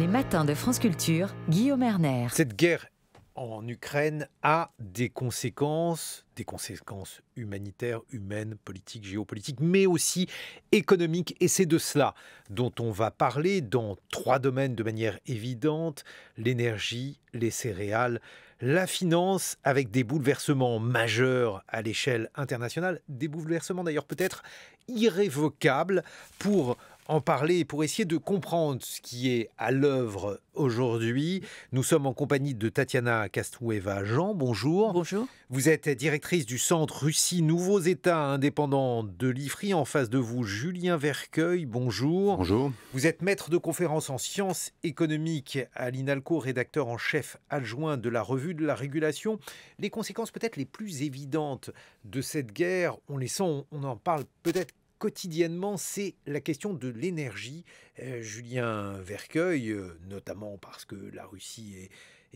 Les matins de France Culture, Guillaume Erner. Cette guerre en Ukraine a des conséquences humanitaires, humaines, politiques, géopolitiques, mais aussi économiques. Et c'est de cela dont on va parler dans 3 domaines de manière évidente: l'énergie, les céréales, la finance, avec des bouleversements majeurs à l'échelle internationale, des bouleversements d'ailleurs peut-être irrévocables. Pour en parler et pour essayer de comprendre ce qui est à l'œuvre aujourd'hui, nous sommes en compagnie de Tatiana Kastrueva-Jean. Bonjour. Bonjour. Vous êtes directrice du Centre Russie Nouveaux États indépendants de l'IFRI. En face de vous, Julien Vercueil. Bonjour. Bonjour. Vous êtes maître de conférences en sciences économiques à l'INALCO, rédacteur en chef adjoint de la Revue de la Régulation. Les conséquences peut-être les plus évidentes de cette guerre, on les sent, on en parle peut-être quotidiennement, c'est la question de l'énergie. Julien Vercueil, notamment parce que la Russie est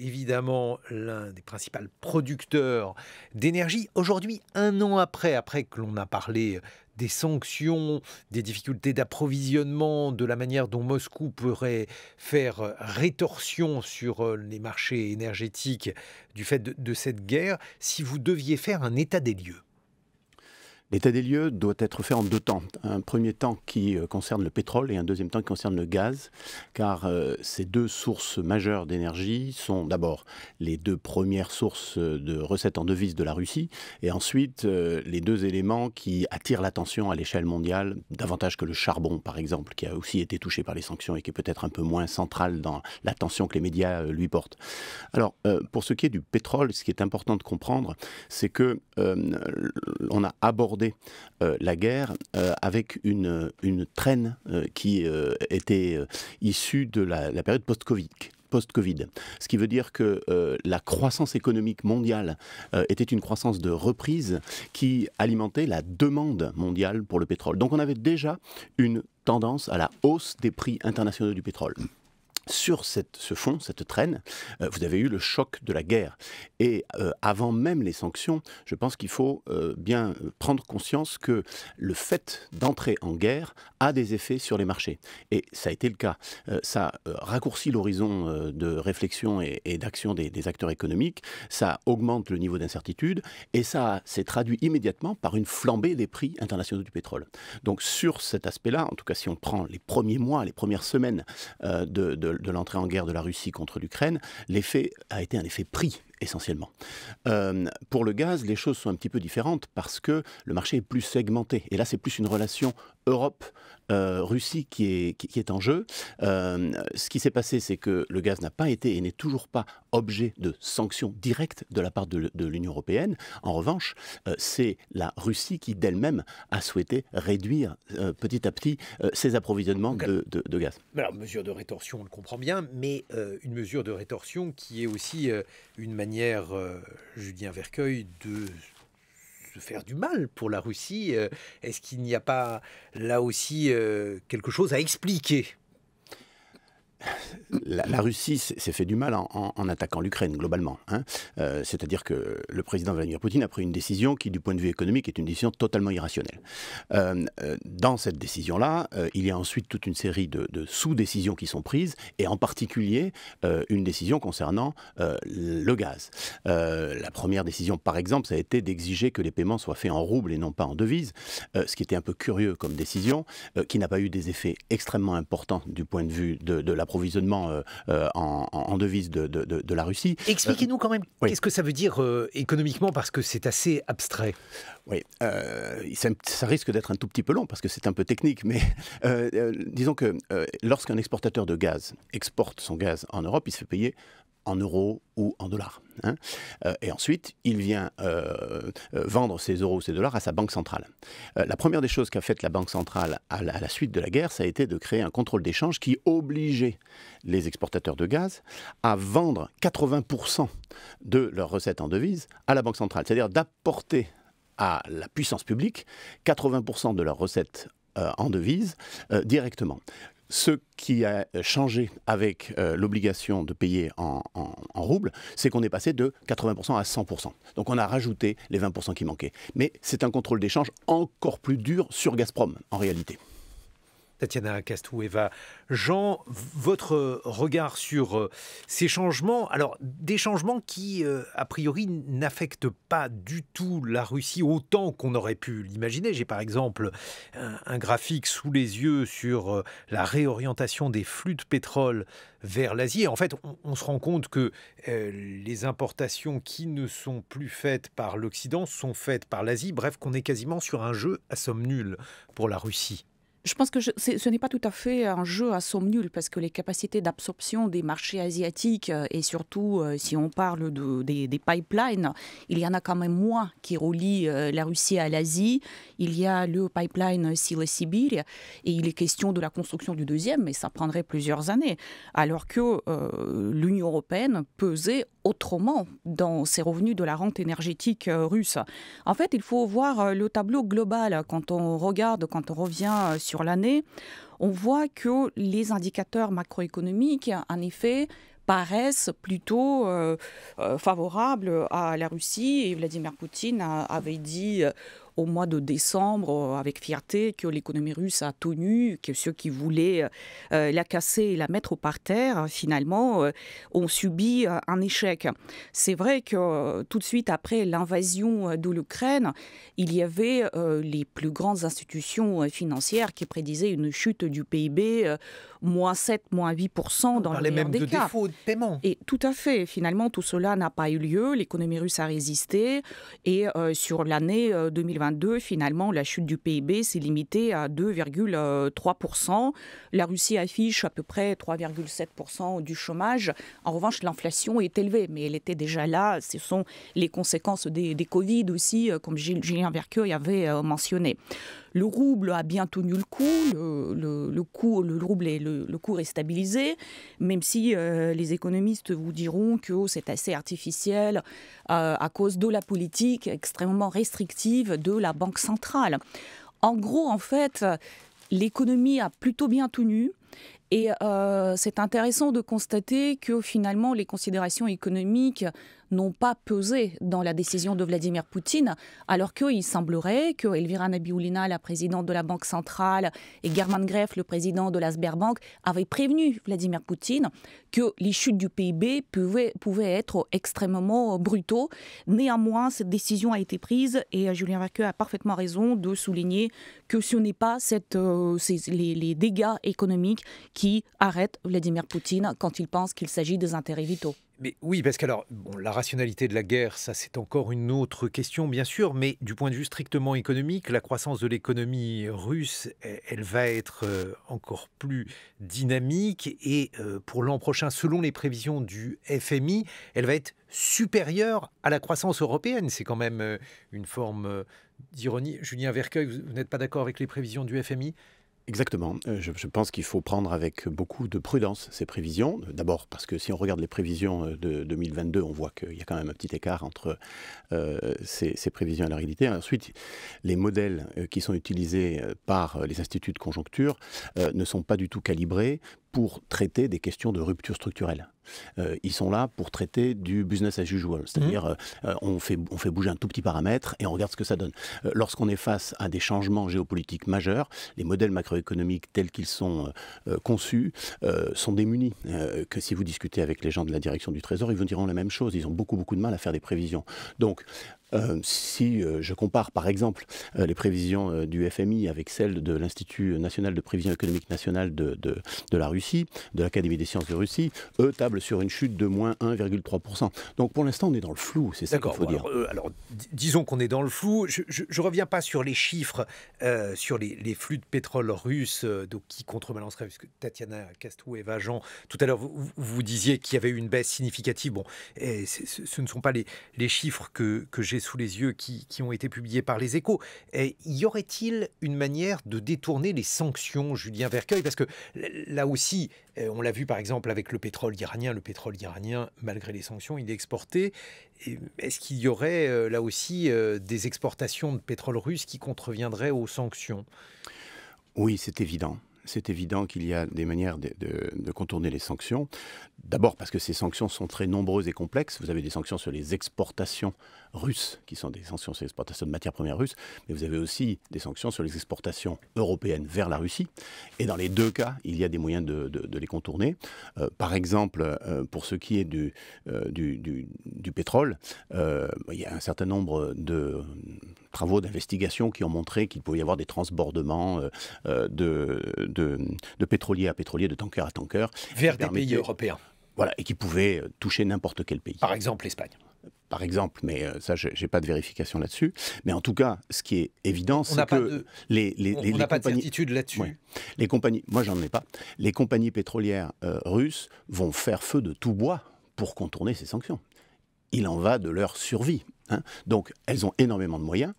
évidemment l'un des principaux producteurs d'énergie. Aujourd'hui, un an après que l'on a parlé des sanctions, des difficultés d'approvisionnement, de la manière dont Moscou pourrait faire rétorsion sur les marchés énergétiques du fait de cette guerre, si vous deviez faire un état des lieux. L'état des lieux doit être fait en 2 temps. Un premier temps qui concerne le pétrole et un deuxième temps qui concerne le gaz, car ces 2 sources majeures d'énergie sont d'abord les 2 premières sources de recettes en devises de la Russie, et ensuite les 2 éléments qui attirent l'attention à l'échelle mondiale, davantage que le charbon par exemple, qui a aussi été touché par les sanctions et qui est peut-être un peu moins central dans l'attention que les médias lui portent. Alors, pour ce qui est du pétrole, ce qui est important de comprendre, c'est que on a abordé la guerre avec une traîne qui était issue de la période post-Covid. Ce qui veut dire que la croissance économique mondiale était une croissance de reprise qui alimentait la demande mondiale pour le pétrole. Donc on avait déjà une tendance à la hausse des prix internationaux du pétrole. Sur ce fond, cette traîne, vous avez eu le choc de la guerre. Et avant même les sanctions, je pense qu'il faut bien prendre conscience que le fait d'entrer en guerre a des effets sur les marchés. Et ça a été le cas. Ça raccourcit l'horizon de réflexion et d'action des acteurs économiques, ça augmente le niveau d'incertitude, et ça s'est traduit immédiatement par une flambée des prix internationaux du pétrole. Donc sur cet aspect-là, en tout cas si on prend les premiers mois, les premières semaines de l'entrée en guerre de la Russie contre l'Ukraine, l'effet a été un effet prix essentiellement. Pour le gaz, les choses sont un petit peu différentes parce que le marché est plus segmenté. Et là, c'est plus une relation Europe-Russie qui est en jeu. Ce qui s'est passé, c'est que le gaz n'a pas été et n'est toujours pas objet de sanctions directes de la part de l'Union européenne. En revanche, c'est la Russie qui d'elle-même a souhaité réduire petit à petit ses approvisionnements de gaz. Alors, mesure de rétorsion, on le comprend bien, mais une mesure de rétorsion qui est aussi une manière, Julien Vercueil, de se faire du mal pour la Russie. Est-ce qu'il n'y a pas là aussi quelque chose à expliquer ? La Russie s'est fait du mal en attaquant l'Ukraine, globalement. C'est-à-dire que le président Vladimir Poutine a pris une décision qui, du point de vue économique, est une décision totalement irrationnelle. Dans cette décision-là, il y a ensuite toute une série de sous-décisions qui sont prises, et en particulier une décision concernant le gaz. La première décision, par exemple, ça a été d'exiger que les paiements soient faits en roubles et non pas en devises, ce qui était un peu curieux comme décision, qui n'a pas eu des effets extrêmement importants du point de vue de l'approvisionnement en devises de la Russie. Expliquez-nous quand même, oui. Qu'est-ce que ça veut dire économiquement, parce que c'est assez abstrait. Oui, ça risque d'être un tout petit peu long parce que c'est un peu technique, mais disons que lorsqu'un exportateur de gaz exporte son gaz en Europe, il se fait payer en euros ou en dollars. Et ensuite, il vient vendre ses euros ou ses dollars à sa banque centrale. La première des choses qu'a faite la banque centrale à la suite de la guerre, ça a été de créer un contrôle d'échange qui obligeait les exportateurs de gaz à vendre 80% de leurs recettes en devises à la banque centrale. C'est-à-dire d'apporter à la puissance publique 80% de leurs recettes en devises directement. Ce qui a changé avec l'obligation de payer en roubles, c'est qu'on est passé de 80% à 100%. Donc on a rajouté les 20% qui manquaient. Mais c'est un contrôle d'échange encore plus dur sur Gazprom, en réalité. Tatiana Castueva. Jean, votre regard sur ces changements, alors des changements qui, a priori, n'affectent pas du tout la Russie autant qu'on aurait pu l'imaginer. J'ai par exemple un graphique sous les yeux sur la réorientation des flux de pétrole vers l'Asie. Et en fait, on se rend compte que les importations qui ne sont plus faites par l'Occident sont faites par l'Asie. Bref, qu'on est quasiment sur un jeu à somme nulle pour la Russie. Je pense que ce n'est pas tout à fait un jeu à somme nulle parce que les capacités d'absorption des marchés asiatiques et surtout si on parle des pipelines, il y en a quand même moins qui relient la Russie à l'Asie. Il y a le pipeline Silla-Sibir et il est question de la construction du deuxième, mais ça prendrait plusieurs années. Alors que l'Union européenne pesait autrement dans ses revenus de la rente énergétique russe. En fait, il faut voir le tableau global. Quand on revient sur l'année, on voit que les indicateurs macroéconomiques, en effet, paraissent plutôt favorables à la Russie. Et Vladimir Poutine avait dit au mois de décembre avec fierté que l'économie russe a tenu, que ceux qui voulaient la casser et la mettre par terre, finalement, ont subi un échec. C'est vrai que tout de suite après l'invasion de l'Ukraine, il y avait les plus grandes institutions financières qui prédisaient une chute du PIB, moins 7, moins 8% dans le meilleur des cas. On parlait même de défaut de paiement. Et tout à fait. Finalement, tout cela n'a pas eu lieu. L'économie russe a résisté. Et sur l'année 2022, finalement, la chute du PIB s'est limitée à 2,3%. La Russie affiche à peu près 3,7% du chômage. En revanche, l'inflation est élevée, mais elle était déjà là. Ce sont les conséquences des Covid aussi, comme Julien Vercueil avait mentionné. Le rouble a bien tenu le coup, le cours est stabilisé, même si les économistes vous diront que c'est assez artificiel à cause de la politique extrêmement restrictive de la Banque centrale. En gros, en fait, l'économie a plutôt bien tenu. Et c'est intéressant de constater que finalement les considérations économiques n'ont pas pesé dans la décision de Vladimir Poutine, alors qu'il semblerait que Elvira Nabiullina, la présidente de la Banque centrale, et German Gref, le président de la Sberbank, avaient prévenu Vladimir Poutine que les chutes du PIB pouvaient être extrêmement brutaux. Néanmoins, cette décision a été prise et Julien Vercueil a parfaitement raison de souligner que ce n'est pas les dégâts économiques qui arrêtent Vladimir Poutine quand il pense qu'il s'agit des intérêts vitaux. Mais oui, parce que la rationalité de la guerre, ça c'est encore une autre question, bien sûr, mais du point de vue strictement économique, la croissance de l'économie russe, elle va être encore plus dynamique et pour l'an prochain, selon les prévisions du FMI, elle va être supérieure à la croissance européenne. C'est quand même une forme d'ironie. Julien Vercueil, vous n'êtes pas d'accord avec les prévisions du FMI ? Exactement. Je pense qu'il faut prendre avec beaucoup de prudence ces prévisions. D'abord parce que si on regarde les prévisions de 2022, on voit qu'il y a quand même un petit écart entre ces prévisions et la réalité. Ensuite, les modèles qui sont utilisés par les instituts de conjoncture ne sont pas du tout calibrés pour traiter des questions de rupture structurelle. Ils sont là pour traiter du business as usual, c'est-à-dire on fait bouger un tout petit paramètre et on regarde ce que ça donne. Lorsqu'on est face à des changements géopolitiques majeurs, les modèles macroéconomiques tels qu'ils sont conçus sont démunis. Que si vous discutez avec les gens de la direction du Trésor, ils vous diront la même chose. Ils ont beaucoup de mal à faire des prévisions. Donc, si je compare par exemple les prévisions du FMI avec celles de l'Institut national de prévision économique nationale de la Russie, de l'Académie des sciences de Russie, eux tablent sur une chute de moins 1,3%. Donc pour l'instant on est dans le flou, c'est ça qu'il faut dire. Alors disons qu'on est dans le flou, je ne reviens pas sur les chiffres, sur les flux de pétrole russes, donc qui contrebalancerait, puisque Tatiana Castueva, Jean, tout à l'heure vous disiez qu'il y avait eu une baisse significative. Bon, ce ne sont pas les chiffres que j'ai sous les yeux qui ont été publiés par les Échos. Y aurait-il une manière de détourner les sanctions, Julien Vercueil ? Parce que là aussi, on l'a vu par exemple avec le pétrole iranien. Le pétrole iranien, malgré les sanctions, il est exporté. Est-ce qu'il y aurait là aussi des exportations de pétrole russe qui contreviendraient aux sanctions ? Oui, c'est évident. c'est évident qu'il y a des manières de contourner les sanctions. D'abord parce que ces sanctions sont très nombreuses et complexes. Vous avez des sanctions sur les exportations russes, qui sont des sanctions sur l'exportation de matières premières russes, mais vous avez aussi des sanctions sur les exportations européennes vers la Russie. Et dans les deux cas, il y a des moyens de les contourner. Par exemple, pour ce qui est du pétrole, il y a un certain nombre de travaux d'investigation qui ont montré qu'il pouvait y avoir des transbordements de pétrolier à pétrolier, de tanker à tanker. Vers des pays européens. Voilà, et qui pouvaient toucher n'importe quel pays. Par exemple l'Espagne. Par exemple, mais ça, je n'ai pas de vérification là-dessus. Mais en tout cas, ce qui est évident, c'est que on n'a pas de certitude là-dessus. Ouais, les compagnies, moi, j'en ai pas. Les compagnies pétrolières russes vont faire feu de tout bois pour contourner ces sanctions. Il en va de leur survie. Donc, elles ont énormément de moyens.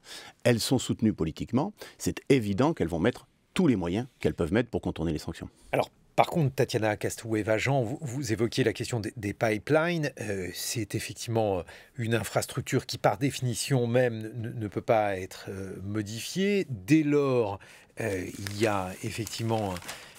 Elles sont soutenues politiquement. C'est évident qu'elles vont mettre tous les moyens qu'elles peuvent mettre pour contourner les sanctions. Alors, par contre, Tatiana Castouet-Vajan, vous évoquiez la question des pipelines. C'est effectivement une infrastructure qui, par définition même, ne peut pas être modifiée. Dès lors, il y a effectivement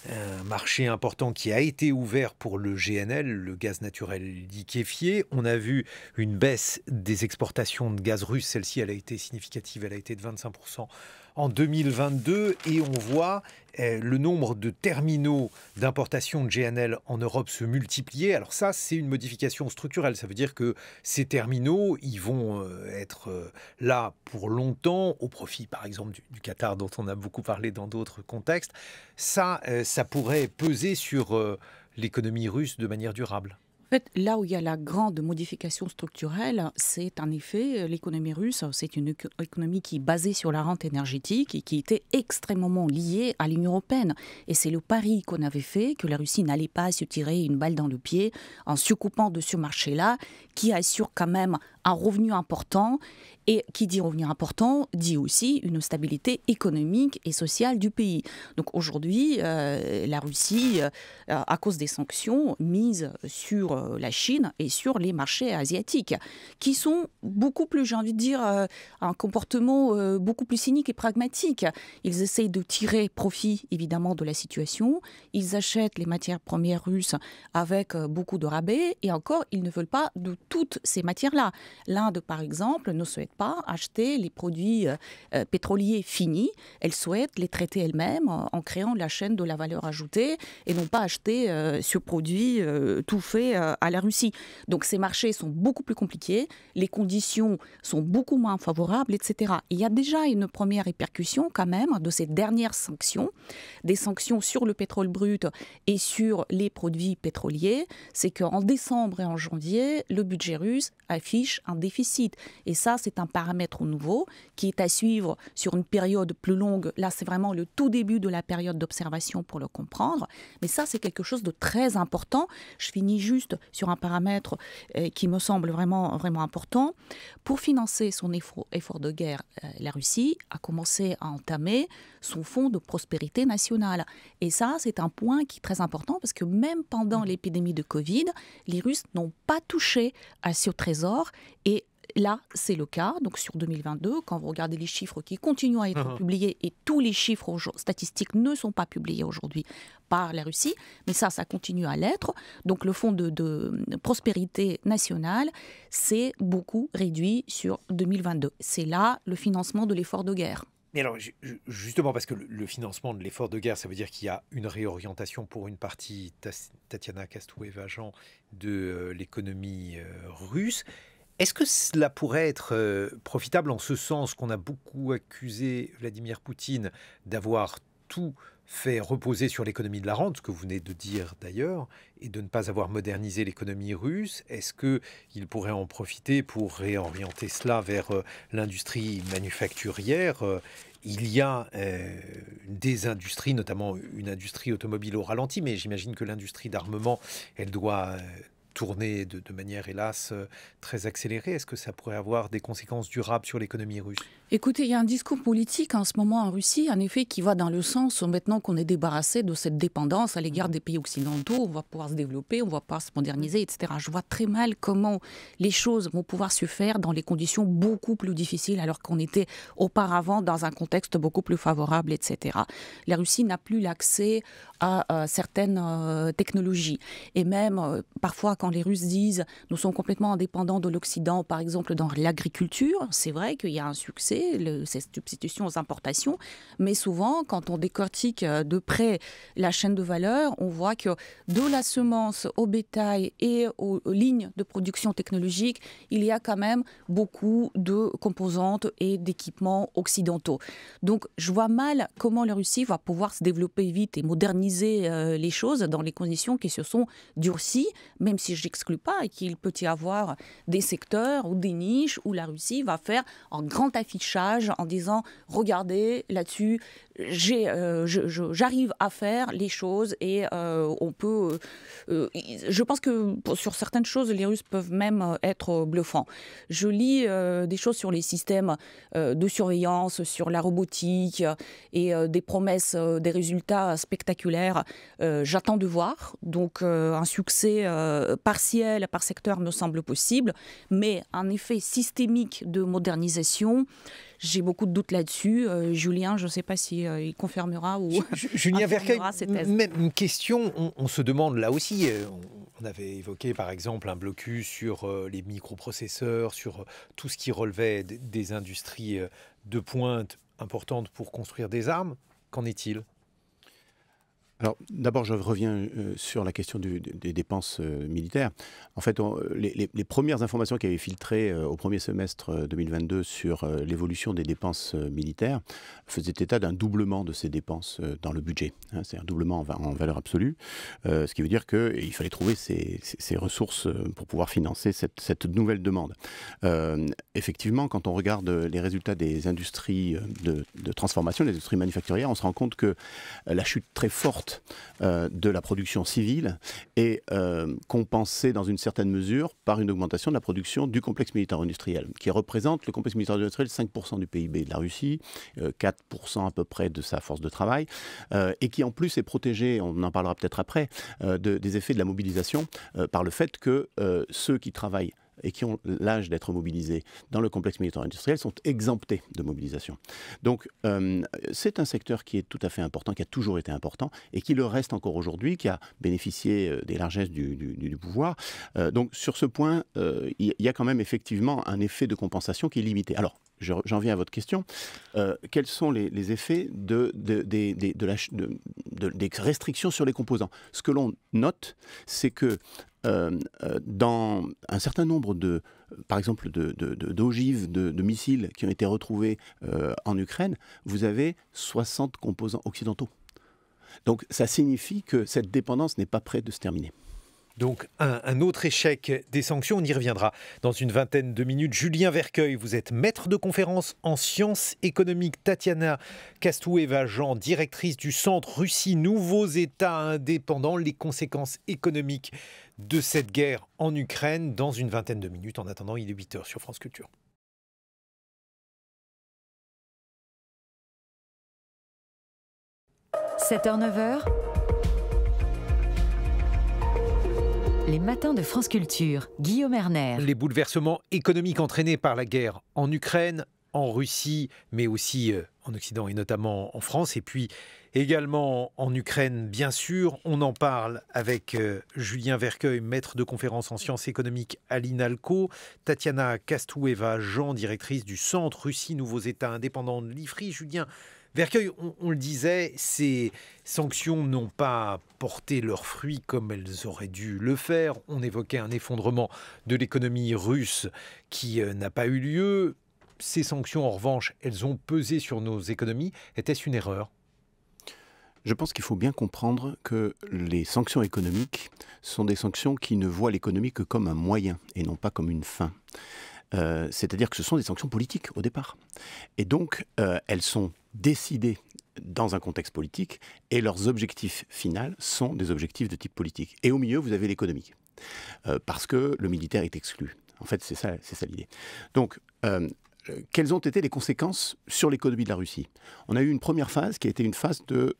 un marché important qui a été ouvert pour le GNL, le gaz naturel liquéfié. On a vu une baisse des exportations de gaz russe. Celle-ci, elle a été significative, elle a été de 25% en 2022. Et on voit le nombre de terminaux d'importation de GNL en Europe se multiplier. Alors ça, c'est une modification structurelle. Ça veut dire que ces terminaux, ils vont être là pour longtemps, au profit, par exemple, du Qatar, dont on a beaucoup parlé dans d'autres contextes. Ça pourrait peser sur l'économie russe de manière durable. En fait, là où il y a la grande modification structurelle, c'est en effet l'économie russe. C'est une économie qui est basée sur la rente énergétique et qui était extrêmement liée à l'Union européenne. Et c'est le pari qu'on avait fait, que la Russie n'allait pas se tirer une balle dans le pied en s'occupant de ce marché-là, qui assure quand même un revenu important. Et qui dit revenu important, dit aussi une stabilité économique et sociale du pays. Donc aujourd'hui, la Russie, à cause des sanctions, mise sur la Chine et sur les marchés asiatiques, qui sont beaucoup plus, j'ai envie de dire, un comportement beaucoup plus cynique et pragmatique. Ils essayent de tirer profit, évidemment, de la situation. Ils achètent les matières premières russes avec beaucoup de rabais. Et encore, ils ne veulent pas de toutes ces matières-là. L'Inde, par exemple, ne souhaite pas acheter les produits pétroliers finis. Elle souhaite les traiter elle-même en créant la chaîne de la valeur ajoutée et non pas acheter ce produit tout fait à la Russie. Donc ces marchés sont beaucoup plus compliqués, les conditions sont beaucoup moins favorables, etc. Il y a déjà une première répercussion quand même de ces dernières sanctions, des sanctions sur le pétrole brut et sur les produits pétroliers. C'est qu'en décembre et en janvier, le budget russe affiche un déficit. Et ça, c'est un paramètre nouveau qui est à suivre sur une période plus longue. Là, c'est vraiment le tout début de la période d'observation pour le comprendre. Mais ça, c'est quelque chose de très important. Je finis juste sur un paramètre qui me semble vraiment, vraiment important. Pour financer son effort de guerre, la Russie a commencé à entamer son fonds de prospérité nationale. Et ça, c'est un point qui est très important parce que même pendant l'épidémie de Covid, les Russes n'ont pas touché à ce trésor. Et là, c'est le cas. Donc sur 2022, quand vous regardez les chiffres qui continuent à être publiés, et tous les chiffres statistiques ne sont pas publiés aujourd'hui par la Russie, mais ça continue à l'être. Donc le fonds de prospérité nationale s'est beaucoup réduit sur 2022. C'est là le financement de l'effort de guerre. Mais alors, justement, parce que le financement de l'effort de guerre, ça veut dire qu'il y a une réorientation pour une partie, Tatiana Castouet-Vajan, de l'économie russe. Est-ce que cela pourrait être profitable en ce sens qu'on a beaucoup accusé Vladimir Poutine d'avoir tout fait reposer sur l'économie de la rente, ce que vous venez de dire d'ailleurs, et de ne pas avoir modernisé l'économie russe? Est-ce qu'il pourrait en profiter pour réorienter cela vers l'industrie manufacturière? Il y a des industries, notamment une industrie automobile au ralenti, mais j'imagine que l'industrie d'armement, elle doit tourner de manière, hélas, très accélérée. Est-ce que ça pourrait avoir des conséquences durables sur l'économie russe ? Écoutez, il y a un discours politique en ce moment en Russie, en effet, qui va dans le sens où maintenant qu'on est débarrassé de cette dépendance à l'égard des pays occidentaux, on va pouvoir se développer, on va pouvoir se moderniser, etc. Je vois très mal comment les choses vont pouvoir se faire dans les conditions beaucoup plus difficiles, alors qu'on était auparavant dans un contexte beaucoup plus favorable, etc. La Russie n'a plus l'accès à certaines technologies. Et même, parfois, quand les Russes disent « nous sommes complètement indépendants de l'Occident », par exemple dans l'agriculture, c'est vrai qu'il y a un succès, ces substitutions aux importations, mais souvent, quand on décortique de près la chaîne de valeur, on voit que de la semence au bétail et aux lignes de production technologique, il y a quand même beaucoup de composantes et d'équipements occidentaux. Donc, je vois mal comment la Russie va pouvoir se développer vite et moderniser les choses dans les conditions qui se sont durcies, même si je n'exclus pas qu'il peut y avoir des secteurs ou des niches où la Russie va faire un grand affichage en disant « Regardez, là-dessus, j'arrive à faire les choses et on peut... je pense que sur certaines choses, les Russes peuvent même être bluffants. Je lis des choses sur les systèmes de surveillance, sur la robotique et des promesses, des résultats spectaculaires. J'attends de voir. Donc un succès partiel par secteur me semble possible, mais un effet systémique de modernisation, j'ai beaucoup de doutes là-dessus. Julien, je ne sais pas si il confirmera ou Julien Vercueil, ces thèses. même question, on se demande là aussi, on avait évoqué par exemple un blocus sur les microprocesseurs, sur tout ce qui relevait des industries de pointe importantes pour construire des armes. Qu'en est-il ? Alors, d'abord, je reviens sur la question des dépenses militaires. En fait, les premières informations qui avaient filtré au premier semestre 2022 sur l'évolution des dépenses militaires faisaient état d'un doublement de ces dépenses dans le budget. C'est un doublement en valeur absolue, ce qui veut dire qu'il fallait trouver ces ressources pour pouvoir financer cette nouvelle demande. Effectivement, quand on regarde les résultats des industries de transformation, des industries manufacturières, on se rend compte que la chute très forte de la production civile est compensée dans une certaine mesure par une augmentation de la production du complexe militaire-industriel, qui représente le complexe militaire-industriel 5% du PIB de la Russie, 4% à peu près de sa force de travail, et qui en plus est protégé, on en parlera peut-être après, des effets de la mobilisation par le fait que ceux qui travaillent et qui ont l'âge d'être mobilisés dans le complexe militaire-industriel sont exemptés de mobilisation. Donc c'est un secteur qui est tout à fait important, qui a toujours été important et qui le reste encore aujourd'hui, qui a bénéficié des largesses du pouvoir. Donc sur ce point, il y a quand même effectivement un effet de compensation qui est limité. Alors, j'en viens à votre question. Quels sont les effets des restrictions sur les composants ? Ce que l'on note, c'est que dans un certain nombre par exemple, d'ogives, de missiles qui ont été retrouvés en Ukraine, vous avez 60 composants occidentaux. Donc ça signifie que cette dépendance n'est pas près de se terminer. Donc un autre échec des sanctions, on y reviendra dans une vingtaine de minutes. Julien Vercueil, vous êtes maître de conférence en sciences économiques. Tatiana Kastoueva-Jean, directrice du Centre Russie Nouveaux États indépendants, les conséquences économiques de cette guerre en Ukraine dans une vingtaine de minutes. En attendant, il est 8h sur France Culture. – 7h-9h, les matins de France Culture, Guillaume Erner. Les bouleversements économiques entraînés par la guerre en Ukraine, en Russie, mais aussi en Occident et notamment en France, et puis également en Ukraine, bien sûr. On en parle avec Julien Vercueil, maître de conférence en sciences économiques à l'INALCO, Tatiana Kastoueva-Jean, directrice du Centre Russie Nouveaux États indépendants de l'IFRI. Julien Vercueil, on le disait, ces sanctions n'ont pas porté leurs fruits comme elles auraient dû le faire. On évoquait un effondrement de l'économie russe qui n'a pas eu lieu. Ces sanctions, en revanche, elles ont pesé sur nos économies. Était-ce une erreur ? Je pense qu'il faut bien comprendre que les sanctions économiques sont des sanctions qui ne voient l'économie que comme un moyen et non pas comme une fin. C'est-à-dire que ce sont des sanctions politiques au départ. Et donc, elles sont décidées dans un contexte politique et leurs objectifs finaux sont des objectifs de type politique. Et au milieu, vous avez l'économie. Parce que le militaire est exclu. En fait, c'est ça l'idée. Donc, quelles ont été les conséquences sur l'économie de la Russie? On a eu une première phase qui a été une phase de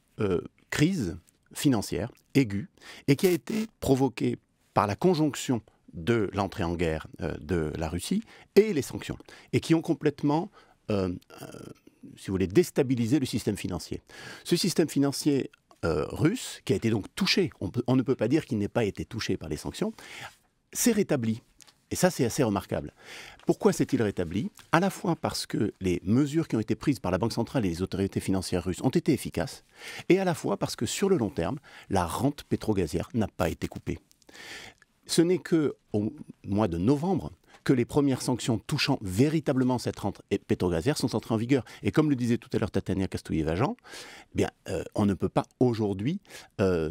crise financière aiguë et qui a été provoquée par la conjonction de l'entrée en guerre de la Russie et les sanctions, et qui ont complètement, si vous voulez, déstabilisé le système financier. Ce système financier russe, qui a été donc touché, on ne peut pas dire qu'il n'ait pas été touché par les sanctions, s'est rétabli. Et ça, c'est assez remarquable. Pourquoi s'est-il rétabli? À la fois parce que les mesures qui ont été prises par la Banque centrale et les autorités financières russes ont été efficaces, et à la fois parce que sur le long terme, la rente pétrogazière n'a pas été coupée. Ce n'est qu'au mois de novembre que les premières sanctions touchant véritablement cette rente pétrogazière sont entrées en vigueur. Et comme le disait tout à l'heure Tatiana Castouillet-Vajan, on ne peut pas aujourd'hui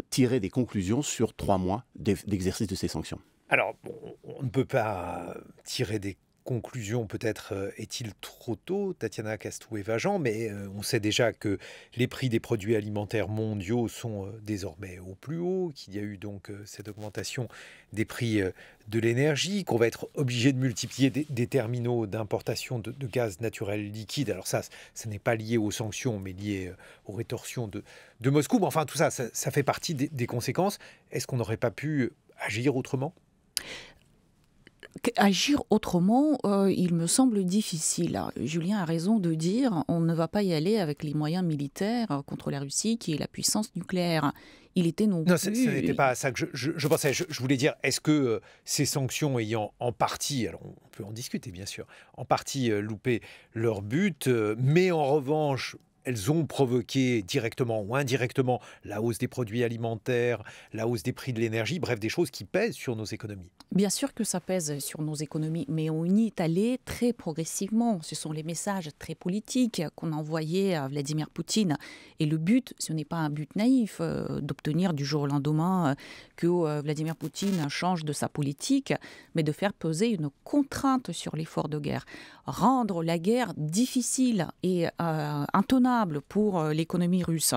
tirer des conclusions sur 3 mois d'exercice de ces sanctions. Alors, on ne peut pas tirer des conclusions, peut-être est-il trop tôt, Tatiana Castouillet-Vajan, mais on sait déjà que les prix des produits alimentaires mondiaux sont désormais au plus haut, qu'il y a eu donc cette augmentation des prix de l'énergie, qu'on va être obligé de multiplier des terminaux d'importation de gaz naturel liquide. Alors ça n'est pas lié aux sanctions, mais lié aux rétorsions de Moscou. Mais enfin, tout ça fait partie des conséquences. Est-ce qu'on n'aurait pas pu agir autrement ? Agir autrement, il me semble difficile. Julien a raison de dire on ne va pas y aller avec les moyens militaires contre la Russie, qui est la puissance nucléaire. Il était non plus... ce n'était pas à ça que je pensais. Je voulais dire, est-ce que ces sanctions ayant en partie, alors on peut en discuter bien sûr, en partie loupé leur but, mais en revanche... elles ont provoqué directement ou indirectement la hausse des produits alimentaires, la hausse des prix de l'énergie, bref, des choses qui pèsent sur nos économies. Bien sûr que ça pèse sur nos économies, mais on y est allé très progressivement. Ce sont les messages très politiques qu'on a envoyés à Vladimir Poutine. Et le but, ce n'est pas un but naïf d'obtenir du jour au lendemain que Vladimir Poutine change de sa politique, mais de faire peser une contrainte sur l'effort de guerre. Rendre la guerre difficile et intenable pour l'économie russe.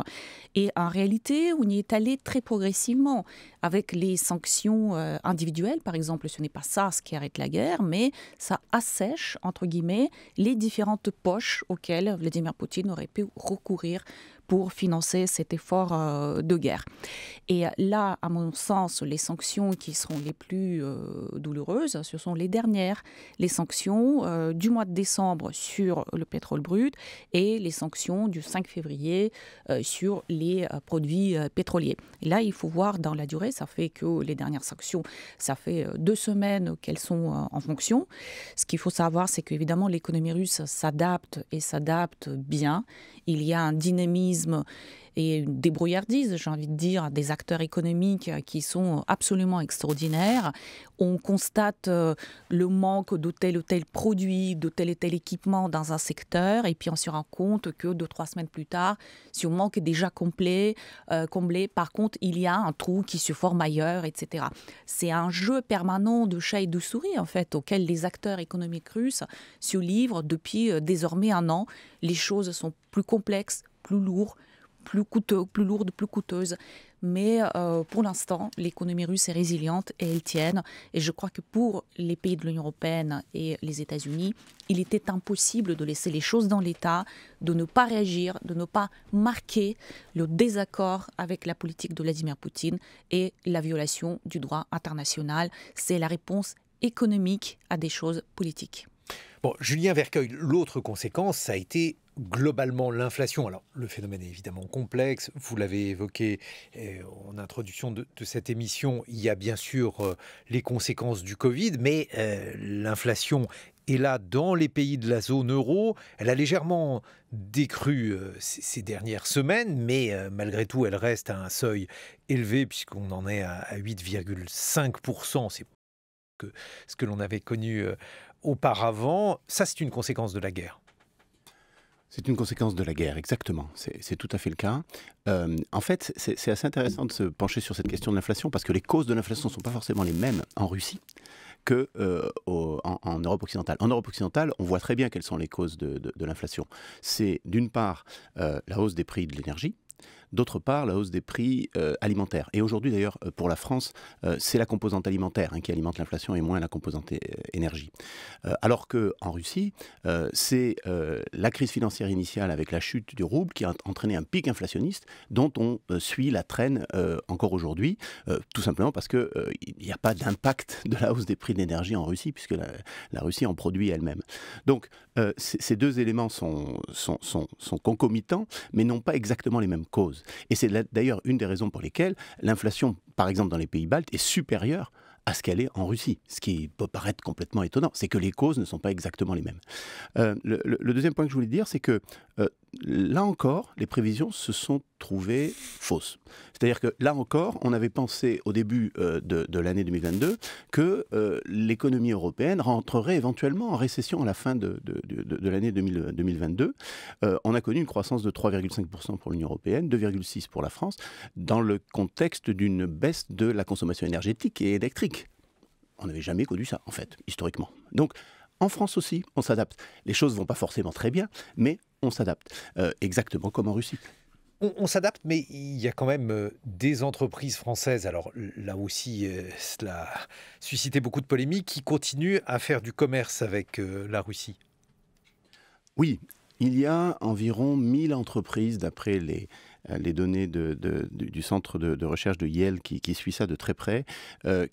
Et en réalité, on y est allé très progressivement avec les sanctions individuelles. Par exemple, ce n'est pas ça ce qui arrête la guerre, mais ça assèche, entre guillemets, les différentes poches auxquelles Vladimir Poutine aurait pu recourir pour financer cet effort de guerre. Et là, à mon sens, les sanctions qui seront les plus douloureuses, ce sont les dernières. Les sanctions du mois de décembre sur le pétrole brut et les sanctions du 5 février sur les produits pétroliers. Et là, il faut voir dans la durée, ça fait que les dernières sanctions, ça fait 2 semaines qu'elles sont en fonction. Ce qu'il faut savoir, c'est qu'évidemment, l'économie russe s'adapte et s'adapte bien. Il y a un dynamisme et une débrouillardise, j'ai envie de dire, des acteurs économiques qui sont absolument extraordinaires. On constate le manque de tel ou tel produit, de tel et tel équipement dans un secteur, et puis on se rend compte que 2-3 semaines plus tard, si on manque est déjà comblé, par contre, il y a un trou qui se forme ailleurs, etc. C'est un jeu permanent de chat et de souris, en fait, auquel les acteurs économiques russes se livrent depuis désormais 1 an. Les choses sont plus complexes, plus lourdes, plus coûteuses. Mais pour l'instant, l'économie russe est résiliente et elle tienne. Et je crois que pour les pays de l'Union européenne et les États-Unis, il était impossible de laisser les choses dans l'état, de ne pas réagir, de ne pas marquer le désaccord avec la politique de Vladimir Poutine et la violation du droit international. C'est la réponse économique à des choses politiques. Bon, Julien Vercueil, l'autre conséquence, ça a été globalement l'inflation. Alors, le phénomène est évidemment complexe. Vous l'avez évoqué en introduction de cette émission. Il y a bien sûr les conséquences du Covid, mais l'inflation est là dans les pays de la zone euro. Elle a légèrement décru ces dernières semaines, mais malgré tout, elle reste à un seuil élevé puisqu'on en est à 8,5%. C'est ce que l'on avait connu auparavant. Ça, c'est une conséquence de la guerre. C'est une conséquence de la guerre, exactement. C'est tout à fait le cas. En fait, c'est assez intéressant de se pencher sur cette question de l'inflation parce que les causes de l'inflation ne sont pas forcément les mêmes en Russie qu'en Europe occidentale. En Europe occidentale, on voit très bien quelles sont les causes de l'inflation. C'est d'une part la hausse des prix de l'énergie, d'autre part la hausse des prix alimentaires. Et aujourd'hui d'ailleurs pour la France, c'est la composante alimentaire qui alimente l'inflation et moins la composante énergie. Alors qu'en Russie, c'est la crise financière initiale avec la chute du rouble qui a entraîné un pic inflationniste dont on suit la traîne encore aujourd'hui, tout simplement parce qu'il n'y a pas d'impact de la hausse des prix de l'énergie en Russie, puisque la Russie en produit elle-même. Donc ces deux éléments sont concomitants, mais n'ont pas exactement les mêmes causes. Et c'est d'ailleurs une des raisons pour lesquelles l'inflation, par exemple dans les pays baltes, est supérieure à ce qu'elle est en Russie. Ce qui peut paraître complètement étonnant, c'est que les causes ne sont pas exactement les mêmes. Le deuxième point que je voulais dire, c'est que là encore, les prévisions se sont trouvées fausses. C'est-à-dire que là encore, on avait pensé au début de l'année 2022 que l'économie européenne rentrerait éventuellement en récession à la fin de l'année 2022. On a connu une croissance de 3,5% pour l'Union européenne, 2,6% pour la France, dans le contexte d'une baisse de la consommation énergétique et électrique. On n'avait jamais connu ça, en fait, historiquement. Donc, en France aussi, on s'adapte. Les choses ne vont pas forcément très bien, mais on s'adapte. Exactement comme en Russie. On s'adapte, mais il y a quand même des entreprises françaises, alors là aussi, cela a suscité beaucoup de polémiques, qui continuent à faire du commerce avec la Russie. Oui, il y a environ 1000 entreprises, d'après les données du centre de recherche de Yale qui suit ça de très près,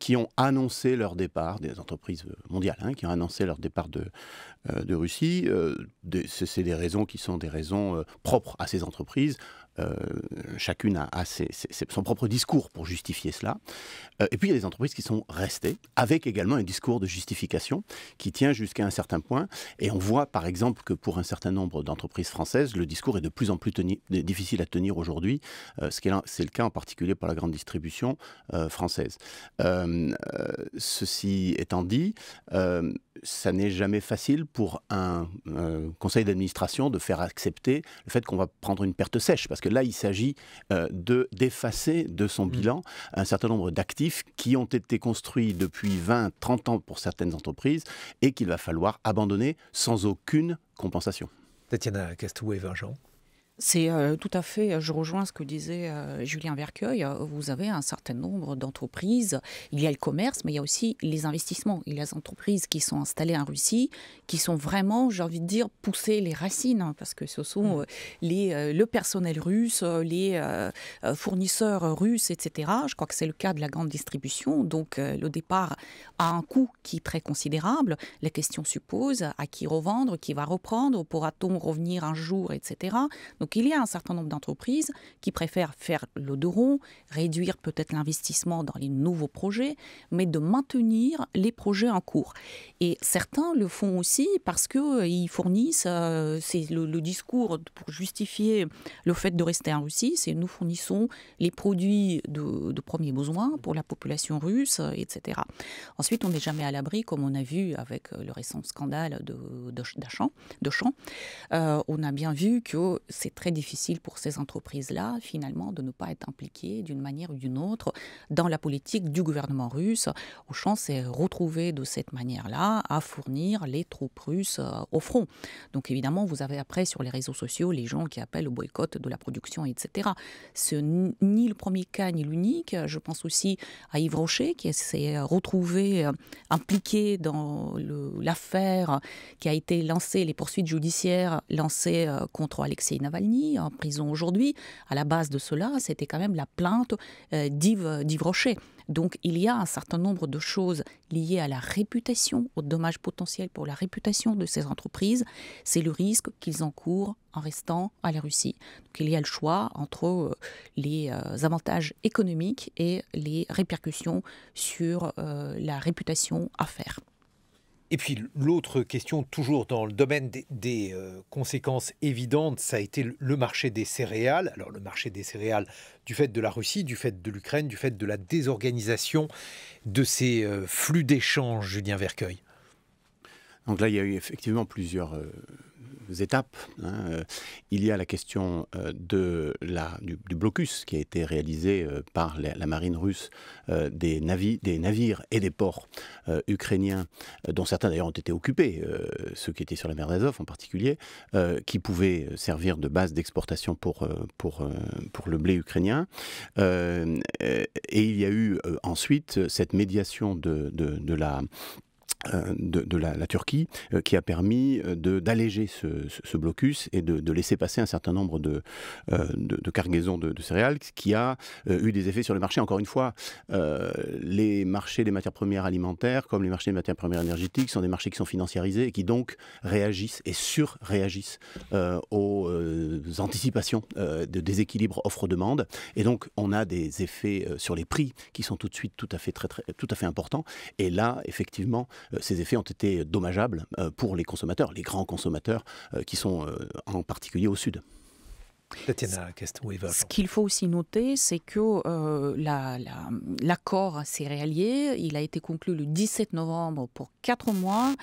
qui ont annoncé leur départ, des entreprises mondiales, qui ont annoncé leur départ de Russie. C'est des raisons qui sont des raisons propres à ces entreprises. Chacune a son propre discours pour justifier cela. Et puis il y a des entreprises qui sont restées, avec également un discours de justification qui tient jusqu'à un certain point. Et on voit par exemple que pour un certain nombre d'entreprises françaises, le discours est de plus en plus difficile à tenir aujourd'hui. C'est le cas en particulier pour la grande distribution française. Ceci étant dit, ça n'est jamais facile pour un conseil d'administration de faire accepter le fait qu'on va prendre une perte sèche, parce que là, il s'agit d'effacer de son bilan un certain nombre d'actifs qui ont été construits depuis 20, 30 ans pour certaines entreprises et qu'il va falloir abandonner sans aucune compensation. Tatiana Castouet-Vincent. C'est tout à fait, je rejoins ce que disait Julien Vercueil, vous avez un certain nombre d'entreprises, il y a le commerce, mais il y a aussi les investissements. Il y a des entreprises qui sont installées en Russie, qui sont vraiment, j'ai envie de dire, poussées les racines, parce que ce sont le personnel russe, les fournisseurs russes, etc. Je crois que c'est le cas de la grande distribution, donc le départ a un coût qui est très considérable. La question se pose, à qui revendre, qui va reprendre, pourra-t-on revenir un jour, etc. Donc il y a un certain nombre d'entreprises qui préfèrent faire le dos rond, réduire peut-être l'investissement dans les nouveaux projets, mais de maintenir les projets en cours. Et certains le font aussi parce qu'ils fournissent, c'est le discours pour justifier le fait de rester en Russie, c'est nous fournissons les produits de premier besoin pour la population russe, etc. Ensuite, on n'est jamais à l'abri, comme on a vu avec le récent scandale de Champ. On a bien vu que c'est très difficile pour ces entreprises-là, finalement, de ne pas être impliquées d'une manière ou d'une autre dans la politique du gouvernement russe. Auchan s'est retrouvé de cette manière-là à fournir les troupes russes au front. Donc évidemment, vous avez après sur les réseaux sociaux les gens qui appellent au boycott de la production, etc. Ce n'est ni le premier cas ni l'unique. Je pense aussi à Yves Rocher qui s'est retrouvé impliqué dans l'affaire qui a été lancée, les poursuites judiciaires lancées contre Alexei Navalny en prison aujourd'hui. À la base de cela, c'était quand même la plainte d'Yves Rocher. Donc il y a un certain nombre de choses liées à la réputation, aux dommages potentiels pour la réputation de ces entreprises. C'est le risque qu'ils encourent en restant à la Russie. Donc il y a le choix entre les avantages économiques et les répercussions sur la réputation à faire. Et puis l'autre question, toujours dans le domaine des conséquences évidentes, ça a été le marché des céréales. Alors le marché des céréales du fait de la Russie, du fait de l'Ukraine, du fait de la désorganisation de ces flux d'échanges, Julien Vercueil. Donc là, il y a eu effectivement plusieurs étapes. Il y a la question du blocus qui a été réalisé par la marine russe des navires et des ports ukrainiens, dont certains d'ailleurs ont été occupés, ceux qui étaient sur la mer d'Azov en particulier, qui pouvaient servir de base d'exportation pour le blé ukrainien. Et il y a eu ensuite cette médiation de la Turquie qui a permis d'alléger ce blocus et de laisser passer un certain nombre de cargaisons de céréales, qui a eu des effets sur le marché. Encore une fois, les marchés des matières premières alimentaires, comme les marchés des matières premières énergétiques, sont des marchés qui sont financiarisés et qui donc réagissent et surréagissent aux anticipations de déséquilibre offre-demande. Et donc, on a des effets sur les prix qui sont tout de suite tout à fait importants. Et là, effectivement, ces effets ont été dommageables pour les consommateurs, les grands consommateurs qui sont en particulier au sud. Tatiana Caston-Wevageant. Ce qu'il faut aussi noter, c'est que l'accord céréalier, il a été conclu le 17 novembre pour 4 mois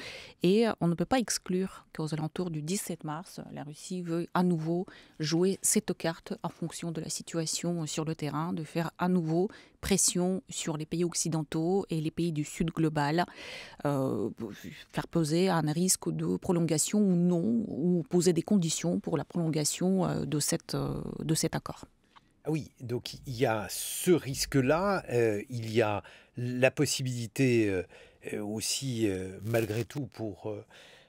et on ne peut pas exclure qu'aux alentours du 17 mars, la Russie veut à nouveau jouer cette carte en fonction de la situation sur le terrain, de faire à nouveau pression sur les pays occidentaux et les pays du sud global, faire peser un risque de prolongation ou non, ou poser des conditions pour la prolongation de cet accord. Ah oui, donc il y a ce risque-là, il y a la possibilité aussi, malgré tout, pour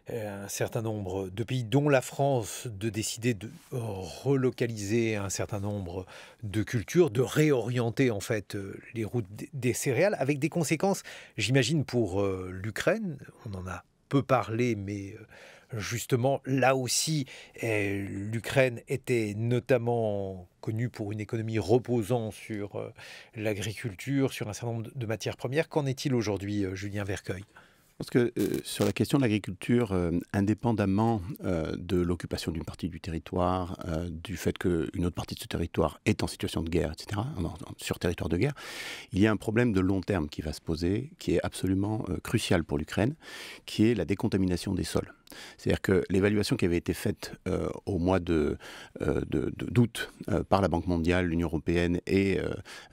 un certain nombre de pays, dont la France, de décider de relocaliser un certain nombre de cultures, de réorienter en fait les routes des céréales, avec des conséquences, j'imagine, pour l'Ukraine. On en a peu parlé, mais justement, là aussi, l'Ukraine était notamment connue pour une économie reposant sur l'agriculture, sur un certain nombre de matières premières. Qu'en est-il aujourd'hui, Julien Vercueil ? Je pense que sur la question de l'agriculture, indépendamment de l'occupation d'une partie du territoire, du fait qu'une autre partie de ce territoire est en situation de guerre, etc., sur territoire de guerre, il y a un problème de long terme qui va se poser, qui est absolument crucial pour l'Ukraine, qui est la décontamination des sols. C'est-à-dire que l'évaluation qui avait été faite au mois d'août par la Banque mondiale, l'Union européenne et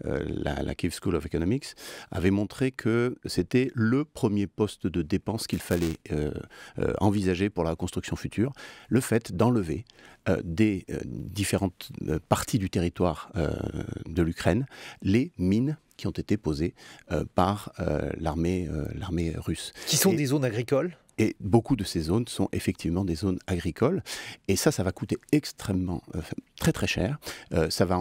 la Kyiv School of Economics avait montré que c'était le premier poste de dépense qu'il fallait envisager pour la reconstruction future, le fait d'enlever des différentes parties du territoire de l'Ukraine les mines qui ont été posées par l'armée russe. Qui sont des zones agricoles ? Et beaucoup de ces zones sont effectivement des zones agricoles. Et ça va coûter extrêmement, très très cher. Ça va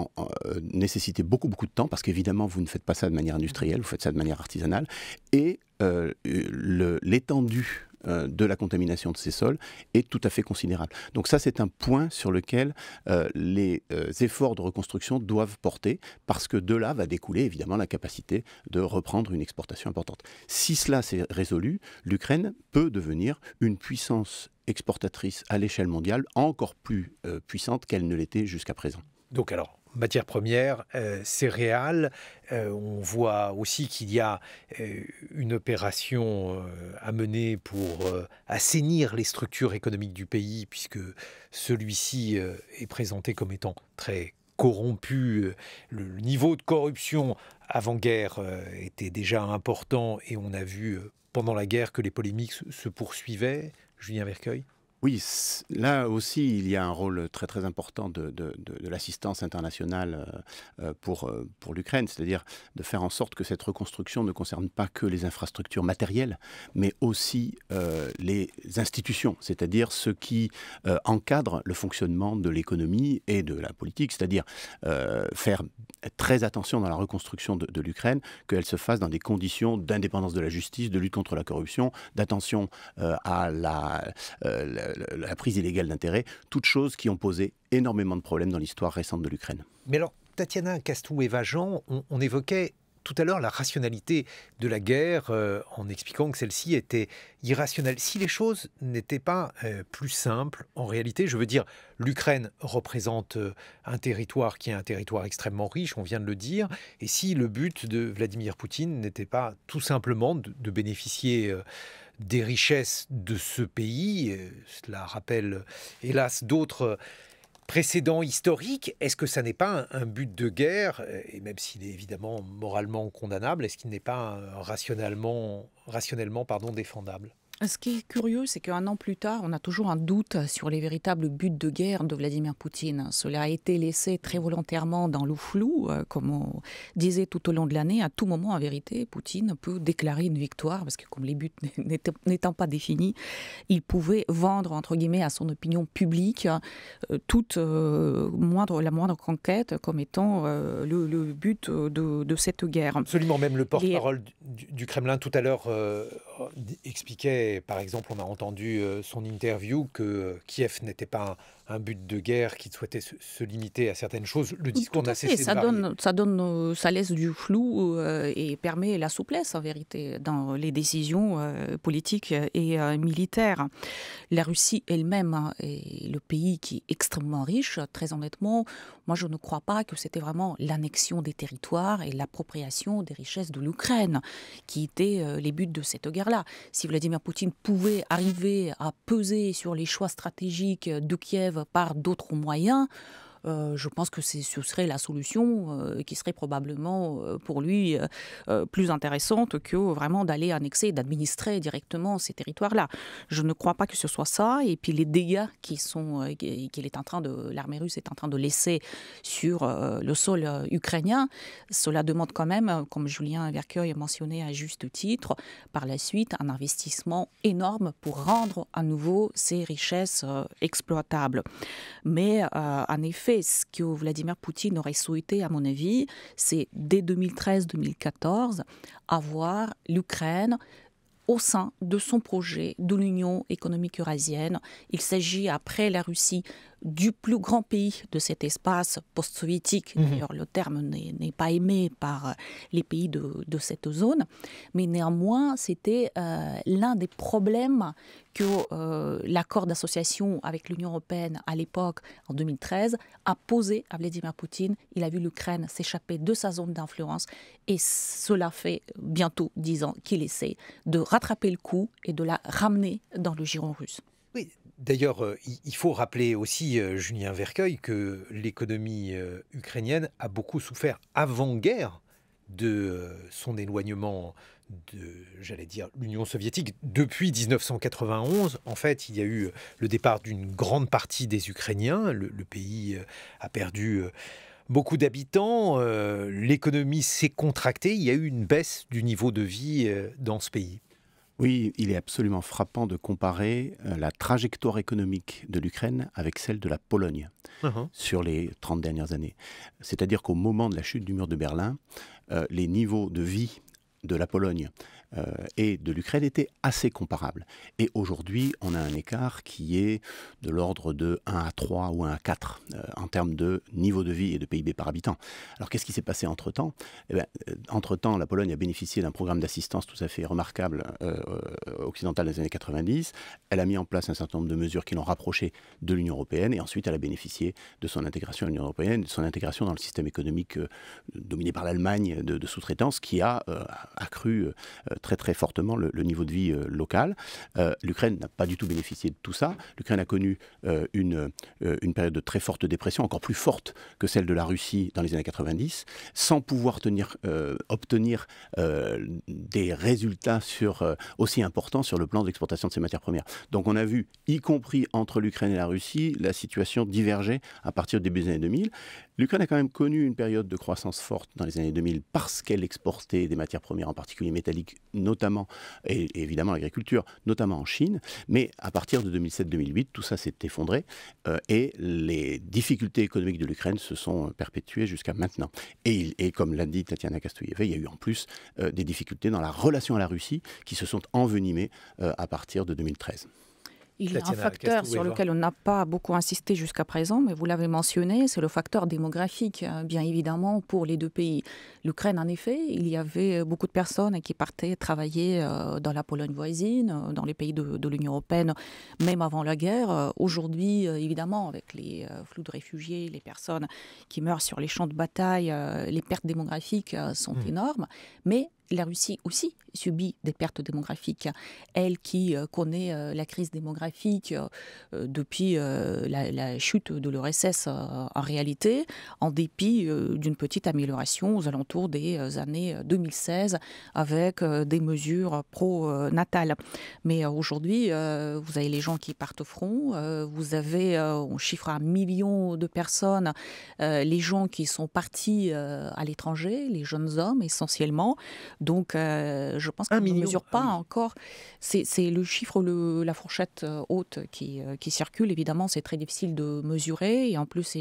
nécessiter beaucoup de temps, parce qu'évidemment, vous ne faites pas ça de manière industrielle, vous faites ça de manière artisanale. Et l'étendue de la contamination de ces sols est tout à fait considérable. Donc ça, c'est un point sur lequel les efforts de reconstruction doivent porter, parce que de là va découler évidemment la capacité de reprendre une exportation importante. Si cela s'est résolu, l'Ukraine peut devenir une puissance exportatrice à l'échelle mondiale encore plus puissante qu'elle ne l'était jusqu'à présent. Donc alors, matières premières, céréales, on voit aussi qu'il y a une opération à mener pour assainir les structures économiques du pays, puisque celui-ci est présenté comme étant très corrompu. Le niveau de corruption avant-guerre était déjà important, et on a vu pendant la guerre que les polémiques se poursuivaient. Julien Vercueil ? Oui, là aussi, il y a un rôle très très important de l'assistance internationale pour l'Ukraine, c'est-à-dire de faire en sorte que cette reconstruction ne concerne pas que les infrastructures matérielles, mais aussi les institutions, c'est-à-dire ce qui encadre le fonctionnement de l'économie et de la politique, c'est-à-dire faire très attention dans la reconstruction de l'Ukraine, qu'elle se fasse dans des conditions d'indépendance de la justice, de lutte contre la corruption, d'attention à la prise illégale d'intérêt, toutes choses qui ont posé énormément de problèmes dans l'histoire récente de l'Ukraine. Mais alors, Tatiana Caston-Wevageant, on évoquait tout à l'heure la rationalité de la guerre en expliquant que celle-ci était irrationnelle. Si les choses n'étaient pas plus simples, en réalité, je veux dire, l'Ukraine représente un territoire qui est un territoire extrêmement riche, on vient de le dire, et si le but de Vladimir Poutine n'était pas tout simplement de bénéficier des richesses de ce pays. Cela rappelle, hélas, d'autres précédents historiques. Est-ce que ça n'est pas un but de guerre, et même s'il est évidemment moralement condamnable, est-ce qu'il n'est pas rationnellement défendable ? Ce qui est curieux, c'est qu'un an plus tard, on a toujours un doute sur les véritables buts de guerre de Vladimir Poutine. Cela a été laissé très volontairement dans le flou, comme on disait tout au long de l'année. À tout moment, en vérité, Poutine peut déclarer une victoire, parce que comme les buts n'étant pas définis, il pouvait vendre, entre guillemets, à son opinion publique la moindre conquête comme étant le but de cette guerre. Absolument, même le porte-parole du Kremlin tout à l'heure expliquait. Par exemple, on a entendu son interview que Kiev n'était pas un but de guerre, qu'il souhaitait se limiter à certaines choses. Le discours n'a cessé de varier. Ça laisse du flou et permet la souplesse, en vérité, dans les décisions politiques et militaires. La Russie elle-même est le pays qui est extrêmement riche. Très honnêtement, moi, je ne crois pas que c'était vraiment l'annexion des territoires et l'appropriation des richesses de l'Ukraine qui étaient les buts de cette guerre-là. Si Vladimir Poutine pouvait arriver à peser sur les choix stratégiques de Kiev par d'autres moyens, je pense que ce serait la solution qui serait probablement pour lui plus intéressante que vraiment d'aller annexer, d'administrer directement ces territoires-là. Je ne crois pas que ce soit ça. Et puis les dégâts l'armée russe est en train de laisser sur le sol ukrainien, cela demande quand même, comme Julien Vercueil a mentionné à juste titre, par la suite un investissement énorme pour rendre à nouveau ces richesses exploitables. Mais en effet, ce que Vladimir Poutine aurait souhaité, à mon avis, c'est dès 2013-2014 avoir l'Ukraine au sein de son projet de l'Union économique eurasienne. Il s'agit, après la Russie, du plus grand pays de cet espace post-soviétique. D'ailleurs, le terme n'est pas aimé par les pays de cette zone. Mais néanmoins, c'était l'un des problèmes que l'accord d'association avec l'Union européenne, à l'époque, en 2013, a posé à Vladimir Poutine. Il a vu l'Ukraine s'échapper de sa zone d'influence. Et cela fait bientôt 10 ans qu'il essaie de rattraper le coup et de la ramener dans le giron russe. Oui. D'ailleurs, il faut rappeler aussi, Julien Vercueil, que l'économie ukrainienne a beaucoup souffert avant-guerre de son éloignement de l'Union soviétique. Depuis 1991, en fait, il y a eu le départ d'une grande partie des Ukrainiens. Le pays a perdu beaucoup d'habitants. L'économie s'est contractée. Il y a eu une baisse du niveau de vie dans ce pays. Oui, il est absolument frappant de comparer la trajectoire économique de l'Ukraine avec celle de la Pologne sur les 30 dernières années. C'est-à-dire qu'au moment de la chute du mur de Berlin, les niveaux de vie de la Pologne et de l'Ukraine étaient assez comparables. Et aujourd'hui, on a un écart qui est de l'ordre de 1 à 3 ou 1 à 4 en termes de niveau de vie et de PIB par habitant. Alors qu'est-ce qui s'est passé entre-temps ? Entre-temps, la Pologne a bénéficié d'un programme d'assistance tout à fait remarquable occidental des années 90. Elle a mis en place un certain nombre de mesures qui l'ont rapprochée de l'Union européenne et ensuite elle a bénéficié de son intégration à l'Union européenne, de son intégration dans le système économique dominé par l'Allemagne de sous-traitance qui a accru très très fortement le niveau de vie local. L'Ukraine n'a pas du tout bénéficié de tout ça. L'Ukraine a connu une période de très forte dépression, encore plus forte que celle de la Russie dans les années 90, sans pouvoir obtenir des résultats aussi importants sur le plan de l'exportation de ses matières premières. Donc on a vu, y compris entre l'Ukraine et la Russie, la situation diverger à partir du début des années 2000. L'Ukraine a quand même connu une période de croissance forte dans les années 2000 parce qu'elle exportait des matières premières, en particulier métalliques, notamment, et évidemment l'agriculture, notamment en Chine. Mais à partir de 2007-2008, tout ça s'est effondré et les difficultés économiques de l'Ukraine se sont perpétuées jusqu'à maintenant. Et comme l'a dit Tatiana Kastouyeva, il y a eu en plus des difficultés dans la relation à la Russie qui se sont envenimées à partir de 2013. Il y a un facteur sur lequel on n'a pas beaucoup insisté jusqu'à présent, mais vous l'avez mentionné, c'est le facteur démographique, bien évidemment, pour les deux pays. L'Ukraine, en effet, il y avait beaucoup de personnes qui partaient travailler dans la Pologne voisine, dans les pays de l'Union européenne, même avant la guerre. Aujourd'hui, évidemment, avec les flux de réfugiés, les personnes qui meurent sur les champs de bataille, les pertes démographiques sont énormes, mais la Russie aussi subit des pertes démographiques. Elle qui connaît la crise démographique depuis la chute de l'URSS en réalité, en dépit d'une petite amélioration aux alentours des années 2016 avec des mesures pro-natales. Mais aujourd'hui, vous avez les gens qui partent au front, vous avez, on chiffre à 1 million de personnes, les gens qui sont partis à l'étranger, les jeunes hommes essentiellement. Donc je pense qu'on ne mesure pas encore. C'est le chiffre, la fourchette haute qui circule. Évidemment, c'est très difficile de mesurer. Et en plus,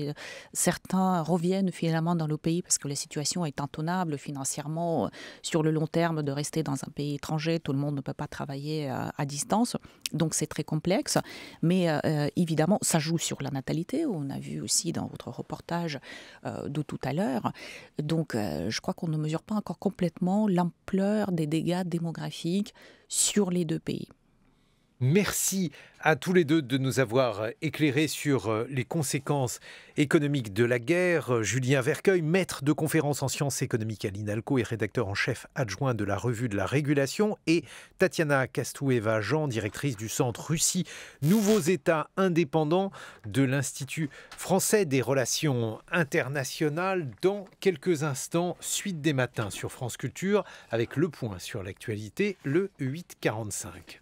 certains reviennent finalement dans le pays parce que la situation est intenable financièrement sur le long terme de rester dans un pays étranger. Tout le monde ne peut pas travailler à distance. Donc c'est très complexe. Mais évidemment, ça joue sur la natalité. On a vu aussi dans votre reportage de tout à l'heure. Donc je crois qu'on ne mesure pas encore complètement l'ampleur des dégâts démographiques sur les deux pays. Merci à tous les deux de nous avoir éclairés sur les conséquences économiques de la guerre. Julien Vercueil, maître de conférences en sciences économiques à l'INALCO et rédacteur en chef adjoint de la revue de la régulation, et Tatiana Kastoueva-Jean, directrice du Centre Russie, Nouveaux États indépendants de l'Institut français des relations internationales. Dans quelques instants, suite des matins sur France Culture, avec le point sur l'actualité, le 8h45.